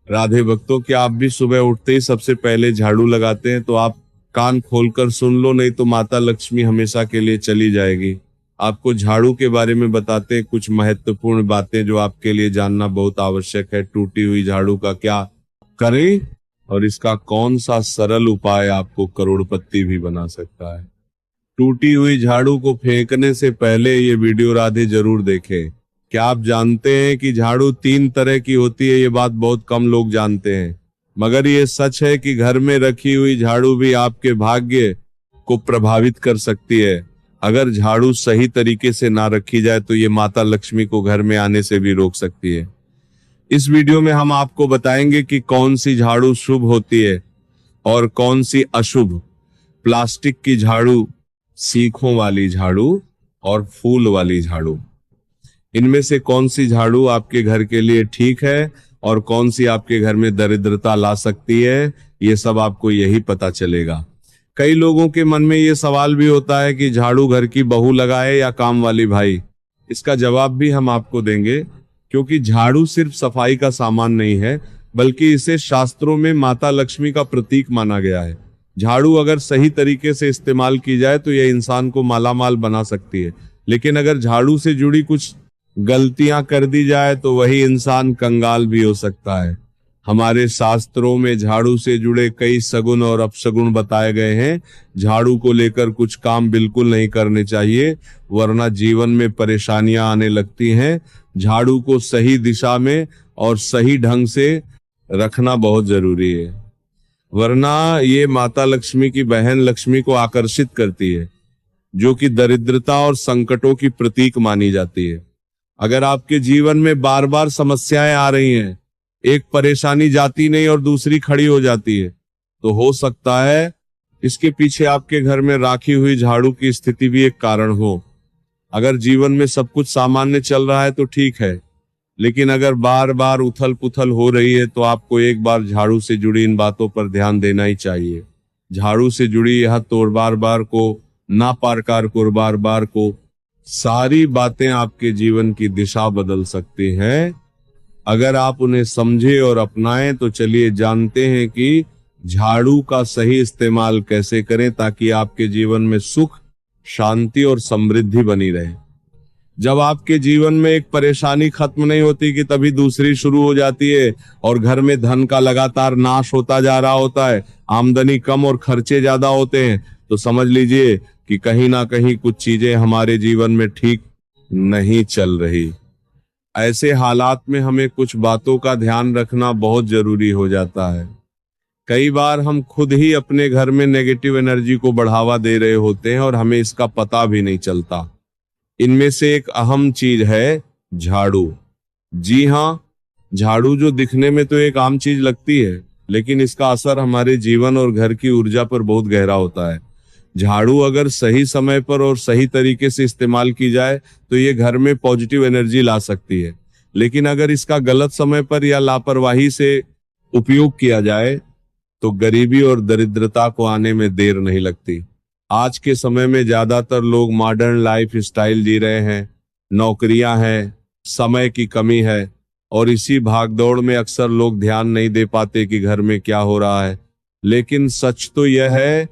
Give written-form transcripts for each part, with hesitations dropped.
राधे भक्तों, क्या आप भी सुबह उठते ही सबसे पहले झाड़ू लगाते हैं? तो आप कान खोलकर सुन लो, नहीं तो माता लक्ष्मी हमेशा के लिए चली जाएगी। आपको झाड़ू के बारे में बताते हैं कुछ महत्वपूर्ण बातें जो आपके लिए जानना बहुत आवश्यक है। टूटी हुई झाड़ू का क्या करें और इसका कौन सा सरल उपाय आपको करोड़पति भी बना सकता है। टूटी हुई झाड़ू को फेंकने से पहले ये वीडियो राधे जरूर देखें। क्या आप जानते हैं कि झाड़ू 3 तरह की होती है? ये बात बहुत कम लोग जानते हैं, मगर ये सच है कि घर में रखी हुई झाड़ू भी आपके भाग्य को प्रभावित कर सकती है। अगर झाड़ू सही तरीके से ना रखी जाए तो ये माता लक्ष्मी को घर में आने से भी रोक सकती है। इस वीडियो में हम आपको बताएंगे कि कौन सी झाड़ू शुभ होती है और कौन सी अशुभ। प्लास्टिक की झाड़ू, सीखों वाली झाड़ू और फूल वाली झाड़ू, इनमें से कौन सी झाड़ू आपके घर के लिए ठीक है और कौन सी आपके घर में दरिद्रता ला सकती है, ये सब आपको यही पता चलेगा। कई लोगों के मन में ये सवाल भी होता है कि झाड़ू घर की बहू लगाए या काम वाली भाई। इसका जवाब भी हम आपको देंगे, क्योंकि झाड़ू सिर्फ सफाई का सामान नहीं है, बल्कि इसे शास्त्रों में माता लक्ष्मी का प्रतीक माना गया है। झाड़ू अगर सही तरीके से इस्तेमाल की जाए तो यह इंसान को मालामाल बना सकती है, लेकिन अगर झाड़ू से जुड़ी कुछ गलतियां कर दी जाए तो वही इंसान कंगाल भी हो सकता है। हमारे शास्त्रों में झाड़ू से जुड़े कई सगुन और अपशगुन बताए गए हैं। झाड़ू को लेकर कुछ काम बिल्कुल नहीं करने चाहिए, वरना जीवन में परेशानियां आने लगती हैं। झाड़ू को सही दिशा में और सही ढंग से रखना बहुत जरूरी है, वरना ये माता लक्ष्मी की बहन लक्ष्मी को आकर्षित करती है, जो कि दरिद्रता और संकटों की प्रतीक मानी जाती है। अगर आपके जीवन में बार बार समस्याएं आ रही हैं, एक परेशानी जाती नहीं और दूसरी खड़ी हो जाती है, तो हो सकता है इसके पीछे आपके घर में राखी हुई झाड़ू की स्थिति भी एक कारण हो। अगर जीवन में सब कुछ सामान्य चल रहा है तो ठीक है, लेकिन अगर बार बार उथल पुथल हो रही है तो आपको एक बार झाड़ू से जुड़ी इन बातों पर ध्यान देना ही चाहिए। झाड़ू से जुड़ी यह तोड़ बार बार को, ना पारकार को, बार बार को, सारी बातें आपके जीवन की दिशा बदल सकती हैं। अगर आप उन्हें समझे और अपनाएं तो चलिए जानते हैं कि झाड़ू का सही इस्तेमाल कैसे करें ताकि आपके जीवन में सुख, शांति और समृद्धि बनी रहे। जब आपके जीवन में एक परेशानी खत्म नहीं होती कि तभी दूसरी शुरू हो जाती है और घर में धन का लगातार नाश होता जा रहा होता है, आमदनी कम और खर्चे ज्यादा होते हैं, तो समझ लीजिए कि कहीं ना कहीं कुछ चीजें हमारे जीवन में ठीक नहीं चल रही। ऐसे हालात में हमें कुछ बातों का ध्यान रखना बहुत जरूरी हो जाता है। कई बार हम खुद ही अपने घर में नेगेटिव एनर्जी को बढ़ावा दे रहे होते हैं और हमें इसका पता भी नहीं चलता। इनमें से एक अहम चीज है झाड़ू। जी हाँ, झाड़ू जो दिखने में तो एक आम चीज लगती है, लेकिन इसका असर हमारे जीवन और घर की ऊर्जा पर बहुत गहरा होता है। झाड़ू अगर सही समय पर और सही तरीके से इस्तेमाल की जाए तो ये घर में पॉजिटिव एनर्जी ला सकती है, लेकिन अगर इसका गलत समय पर या लापरवाही से उपयोग किया जाए तो गरीबी और दरिद्रता को आने में देर नहीं लगती। आज के समय में ज्यादातर लोग मॉडर्न लाइफ स्टाइल जी रहे हैं, नौकरियां हैं, समय की कमी है और इसी भागदौड़ में अक्सर लोग ध्यान नहीं दे पाते कि घर में क्या हो रहा है। लेकिन सच तो यह है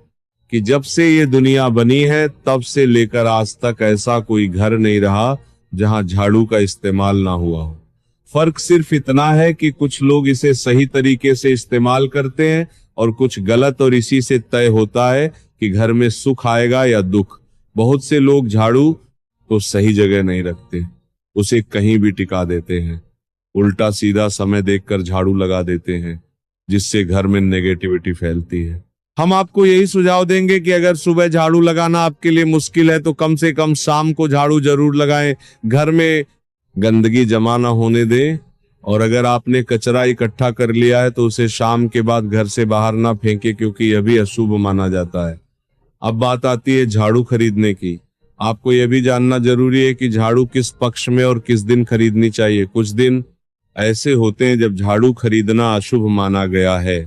कि जब से ये दुनिया बनी है तब से लेकर आज तक ऐसा कोई घर नहीं रहा जहां झाड़ू का इस्तेमाल ना हुआ हो। फर्क सिर्फ इतना है कि कुछ लोग इसे सही तरीके से इस्तेमाल करते हैं और कुछ गलत, और इसी से तय होता है कि घर में सुख आएगा या दुख। बहुत से लोग झाड़ू को सही जगह नहीं रखते, उसे कहीं भी टिका देते हैं, उल्टा सीधा समय देखकर झाड़ू लगा देते हैं, जिससे घर में नेगेटिविटी फैलती है। हम आपको यही सुझाव देंगे कि अगर सुबह झाड़ू लगाना आपके लिए मुश्किल है तो कम से कम शाम को झाड़ू जरूर लगाएं। घर में गंदगी जमा ना होने दें, और अगर आपने कचरा इकट्ठा कर लिया है तो उसे शाम के बाद घर से बाहर ना फेंके, क्योंकि यह भी अशुभ माना जाता है। अब बात आती है झाड़ू खरीदने की। आपको यह भी जानना जरूरी है कि झाड़ू किस पक्ष में और किस दिन खरीदनी चाहिए। कुछ दिन ऐसे होते हैं जब झाड़ू खरीदना अशुभ माना गया है।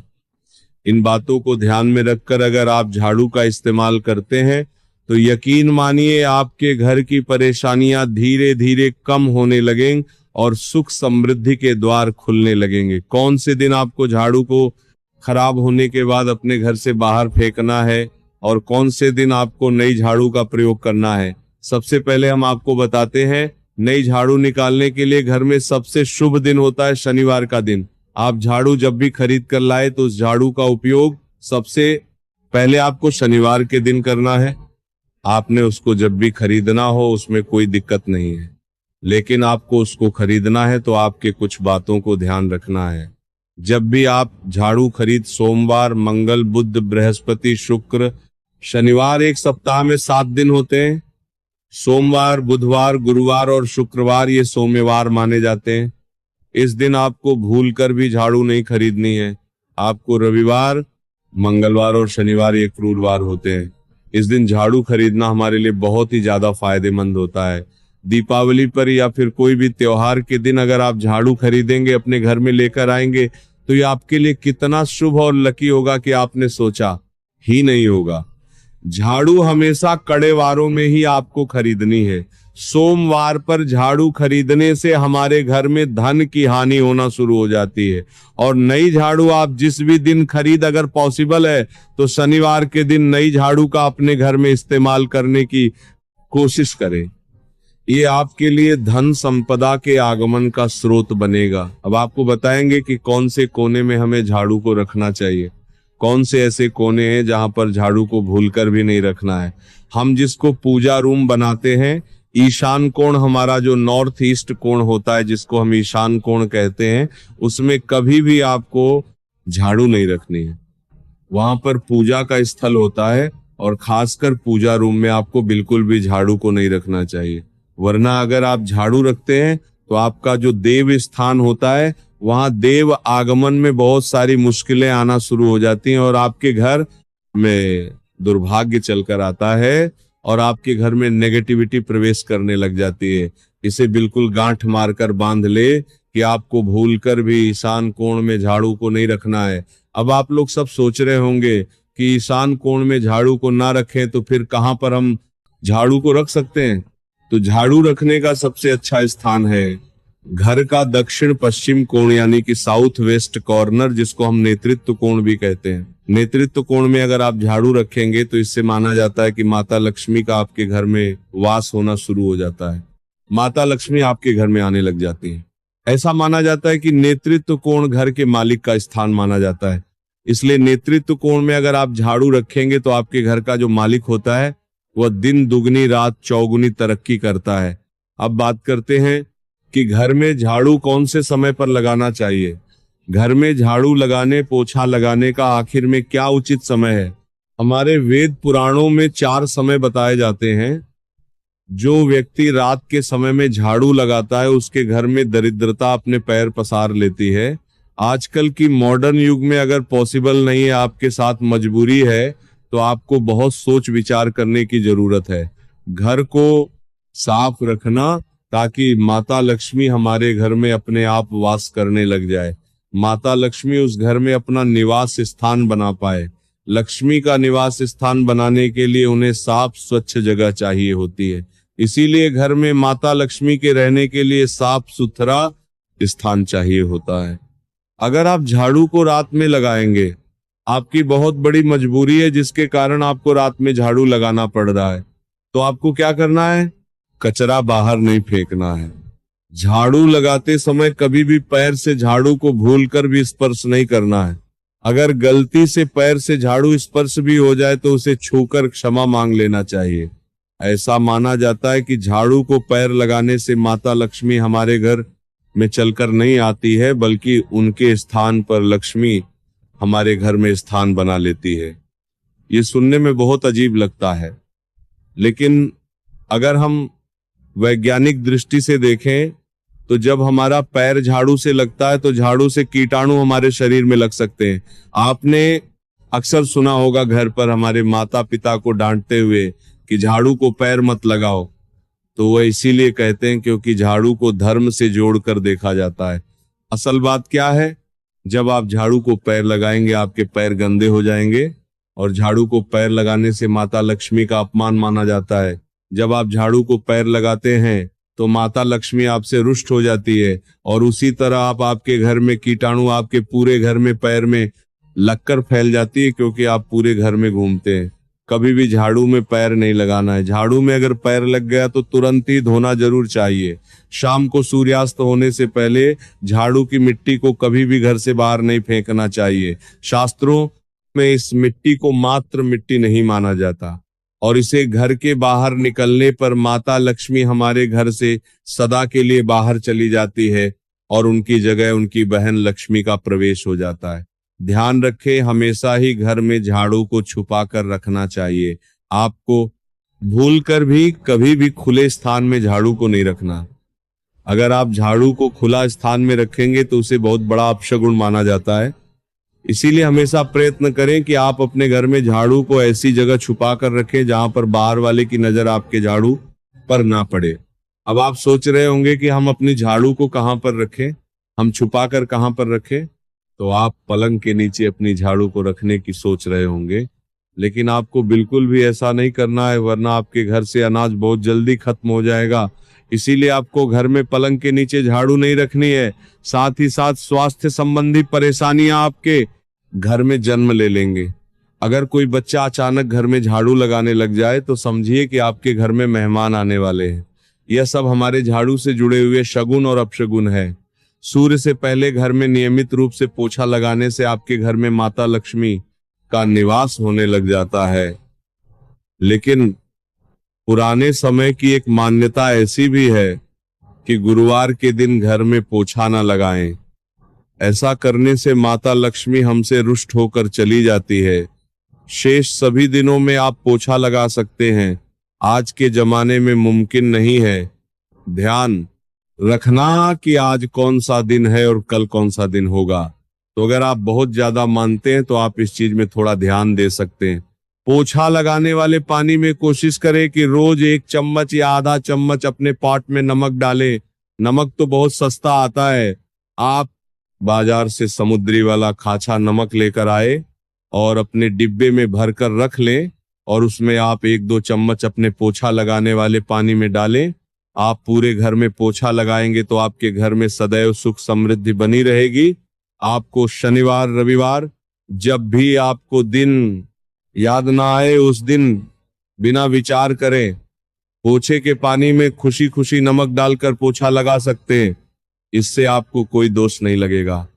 इन बातों को ध्यान में रखकर अगर आप झाड़ू का इस्तेमाल करते हैं तो यकीन मानिए आपके घर की परेशानियां धीरे धीरे कम होने लगेंगी और सुख समृद्धि के द्वार खुलने लगेंगे। कौन से दिन आपको झाड़ू को खराब होने के बाद अपने घर से बाहर फेंकना है और कौन से दिन आपको नई झाड़ू का प्रयोग करना है, सबसे पहले हम आपको बताते हैं। नई झाड़ू निकालने के लिए घर में सबसे शुभ दिन होता है शनिवार का दिन। आप झाड़ू जब भी खरीद कर लाए तो उस झाड़ू का उपयोग सबसे पहले आपको शनिवार के दिन करना है। आपने उसको जब भी खरीदना हो उसमें कोई दिक्कत नहीं है, लेकिन आपको उसको खरीदना है तो आपके कुछ बातों को ध्यान रखना है। जब भी आप झाड़ू खरीद सोमवार, मंगल, बुध, बृहस्पति, शुक्र, शनिवार, एक सप्ताह में 7 दिन होते हैं। सोमवार, बुधवार, गुरुवार और शुक्रवार ये सोमवार माने जाते हैं। इस दिन आपको भूल कर भी झाड़ू नहीं खरीदनी है। आपको रविवार, मंगलवार और शनिवार ये क्रूरवार होते हैं। इस दिन झाड़ू खरीदना हमारे लिए बहुत ही ज्यादा फायदेमंद होता है। दीपावली पर या फिर कोई भी त्योहार के दिन अगर आप झाड़ू खरीदेंगे, अपने घर में लेकर आएंगे, तो ये आपके लिए कितना शुभ और लकी होगा कि आपने सोचा ही नहीं होगा। झाड़ू हमेशा कड़े वारों में ही आपको खरीदनी है। सोमवार पर झाड़ू खरीदने से हमारे घर में धन की हानि होना शुरू हो जाती है। और नई झाड़ू आप जिस भी दिन खरीद, अगर पॉसिबल है तो शनिवार के दिन नई झाड़ू का अपने घर में इस्तेमाल करने की कोशिश करें। ये आपके लिए धन संपदा के आगमन का स्रोत बनेगा। अब आपको बताएंगे कि कौन से कोने में हमें झाड़ू को रखना चाहिए, कौन से ऐसे कोने हैं जहां पर झाड़ू को भूलकर भी नहीं रखना है। हम जिसको पूजा रूम बनाते हैं, ईशान कोण हमारा जो नॉर्थ ईस्ट कोण होता है, जिसको हम ईशान कोण कहते हैं, उसमें कभी भी आपको झाड़ू नहीं रखनी है। वहां पर पूजा का स्थल होता है और खासकर पूजा रूम में आपको बिल्कुल भी झाड़ू को नहीं रखना चाहिए। वरना अगर आप झाड़ू रखते हैं तो आपका जो देव स्थान होता है, वहां देव आगमन में बहुत सारी मुश्किलें आना शुरू हो जाती हैं और आपके घर में दुर्भाग्य चलकर आता है और आपके घर में नेगेटिविटी प्रवेश करने लग जाती है। इसे बिल्कुल गांठ मारकर बांध ले कि आपको भूलकर भी ईशान कोण में झाड़ू को नहीं रखना है। अब आप लोग सब सोच रहे होंगे कि ईशान कोण में झाड़ू को ना रखें तो फिर कहां पर हम झाड़ू को रख सकते हैं। तो झाड़ू रखने का सबसे अच्छा स्थान है घर का दक्षिण पश्चिम कोण, यानी कि साउथ वेस्ट कॉर्नर, जिसको हम नेतृत्व कोण भी कहते हैं। नेतृत्व कोण में अगर आप झाड़ू रखेंगे तो इससे माना जाता है कि माता लक्ष्मी का आपके घर में वास होना शुरू हो जाता है। माता लक्ष्मी आपके घर में आने लग जाती है। ऐसा माना जाता है कि नेतृत्व कोण घर के मालिक का स्थान माना जाता है। इसलिए नेतृत्व कोण में अगर आप झाड़ू रखेंगे तो आपके घर का जो मालिक होता है वह दिन दुगनी रात चौगुनी तरक्की करता है। अब बात करते हैं कि घर में झाड़ू कौन से समय पर लगाना चाहिए। घर में झाड़ू लगाने, पोछा लगाने का आखिर में क्या उचित समय है। हमारे वेद पुराणों में 4 समय बताए जाते हैं। जो व्यक्ति रात के समय में झाड़ू लगाता है उसके घर में दरिद्रता अपने पैर पसार लेती है। आजकल की मॉडर्न युग में अगर पॉसिबल नहीं है, आपके साथ मजबूरी है, तो आपको बहुत सोच विचार करने की जरूरत है। घर को साफ रखना ताकि माता लक्ष्मी हमारे घर में अपने आप वास करने लग जाए। माता लक्ष्मी उस घर में अपना निवास स्थान बना पाए। लक्ष्मी का निवास स्थान बनाने के लिए उन्हें साफ स्वच्छ जगह चाहिए होती है। इसीलिए घर में माता लक्ष्मी के रहने के लिए साफ सुथरा स्थान चाहिए होता है। अगर आप झाड़ू को रात में लगाएंगे, आपकी बहुत बड़ी मजबूरी है जिसके कारण आपको रात में झाड़ू लगाना पड़ रहा है, तो आपको क्या करना है, कचरा बाहर नहीं फेंकना है। झाड़ू लगाते समय कभी भी पैर से झाड़ू को भूलकर भी स्पर्श नहीं करना है। अगर गलती से पैर से झाड़ू स्पर्श भी हो जाए तो उसे छूकर क्षमा मांग लेना चाहिए। ऐसा माना जाता है कि झाड़ू को पैर लगाने से माता लक्ष्मी हमारे घर में चलकर नहीं आती है, बल्कि उनके स्थान पर लक्ष्मी हमारे घर में स्थान बना लेती है। ये सुनने में बहुत अजीब लगता है, लेकिन अगर हम वैज्ञानिक दृष्टि से देखें तो जब हमारा पैर झाड़ू से लगता है तो झाड़ू से कीटाणु हमारे शरीर में लग सकते हैं। आपने अक्सर सुना होगा घर पर हमारे माता पिता को डांटते हुए कि झाड़ू को पैर मत लगाओ, तो वह इसीलिए कहते हैं क्योंकि झाड़ू को धर्म से जोड़कर देखा जाता है। असल बात क्या है, जब आप झाड़ू को पैर लगाएंगे आपके पैर गंदे हो जाएंगे और झाड़ू को पैर लगाने से माता लक्ष्मी का अपमान माना जाता है। जब आप झाड़ू को पैर लगाते हैं तो माता लक्ष्मी आपसे रुष्ट हो जाती है। और उसी तरह आप आपके घर में कीटाणु आपके पूरे घर में पैर में लगकर फैल जाती है, क्योंकि आप पूरे घर में घूमते हैं। कभी भी झाड़ू में पैर नहीं लगाना है। झाड़ू में अगर पैर लग गया तो तुरंत ही धोना जरूर चाहिए। शाम को सूर्यास्त होने से पहले झाड़ू की मिट्टी को कभी भी घर से बाहर नहीं फेंकना चाहिए। शास्त्रों में इस मिट्टी को मात्र मिट्टी नहीं माना जाता, और इसे घर के बाहर निकलने पर माता लक्ष्मी हमारे घर से सदा के लिए बाहर चली जाती है और उनकी जगह उनकी बहन लक्ष्मी का प्रवेश हो जाता है। ध्यान रखें, हमेशा ही घर में झाड़ू को छुपा कर रखना चाहिए। आपको भूलकर भी कभी भी खुले स्थान में झाड़ू को नहीं रखना। अगर आप झाड़ू को खुला स्थान में रखेंगे तो उसे बहुत बड़ा अपशगुन माना जाता है। इसीलिए हमेशा प्रयत्न करें कि आप अपने घर में झाड़ू को ऐसी जगह छुपा कर रखें जहां पर बाहर वाले की नजर आपके झाड़ू पर ना पड़े। अब आप सोच रहे होंगे कि हम अपनी झाड़ू को कहां पर रखें, हम छुपा कर कहां पर रखें। तो आप पलंग के नीचे अपनी झाड़ू को रखने की सोच रहे होंगे, लेकिन आपको बिल्कुल भी ऐसा नहीं करना है, वरना आपके घर से अनाज बहुत जल्दी खत्म हो जाएगा। इसीलिए आपको घर में पलंग के नीचे झाड़ू नहीं रखनी है। साथ ही साथ स्वास्थ्य संबंधी परेशानियां आपके घर में जन्म ले लेंगे। अगर कोई बच्चा अचानक घर में झाड़ू लगाने लग जाए तो समझिए कि आपके घर में मेहमान आने वाले हैं। यह सब हमारे झाड़ू से जुड़े हुए शगुन और अपशगुन है। सूर्य से पहले घर में नियमित रूप से पोछा लगाने से आपके घर में माता लक्ष्मी का निवास होने लग जाता है। लेकिन पुराने समय की एक मान्यता ऐसी भी है कि गुरुवार के दिन घर में पोछा न लगाएं। ऐसा करने से माता लक्ष्मी हमसे रुष्ट होकर चली जाती है। शेष सभी दिनों में आप पोछा लगा सकते हैं, आज के जमाने में मुमकिन नहीं है। ध्यान रखना कि आज कौन सा दिन है और कल कौन सा दिन होगा। तो अगर आप बहुत ज्यादा मानते हैं तो आप इस चीज में थोड़ा ध्यान दे सकते हैं। पोछा लगाने वाले पानी में कोशिश करें कि रोज 1 चम्मच या आधा चम्मच अपने पॉट में नमक डालें। नमक तो बहुत सस्ता आता है, आप बाजार से समुद्री वाला खाचा नमक लेकर आए और अपने डिब्बे में भरकर रख लें, और उसमें आप 1-2 चम्मच अपने पोछा लगाने वाले पानी में डालें। आप पूरे घर में पोछा लगाएंगे तो आपके घर में सदैव सुख समृद्धि बनी रहेगी। आपको शनिवार रविवार जब भी आपको दिन याद ना आए, उस दिन बिना विचार करें पोछे के पानी में खुशी खुशी नमक डालकर पोछा लगा सकते हैं। इससे आपको कोई दोष नहीं लगेगा।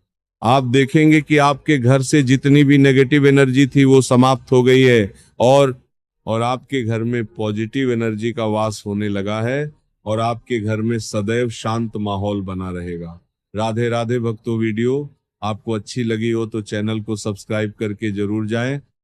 आप देखेंगे कि आपके घर से जितनी भी नेगेटिव एनर्जी थी वो समाप्त हो गई है, और आपके घर में पॉजिटिव एनर्जी का वास होने लगा है, और आपके घर में सदैव शांत माहौल बना रहेगा। राधे राधे भक्तों। वीडियो आपको अच्छी लगी हो तो चैनल को सब्सक्राइब करके जरूर जाएं।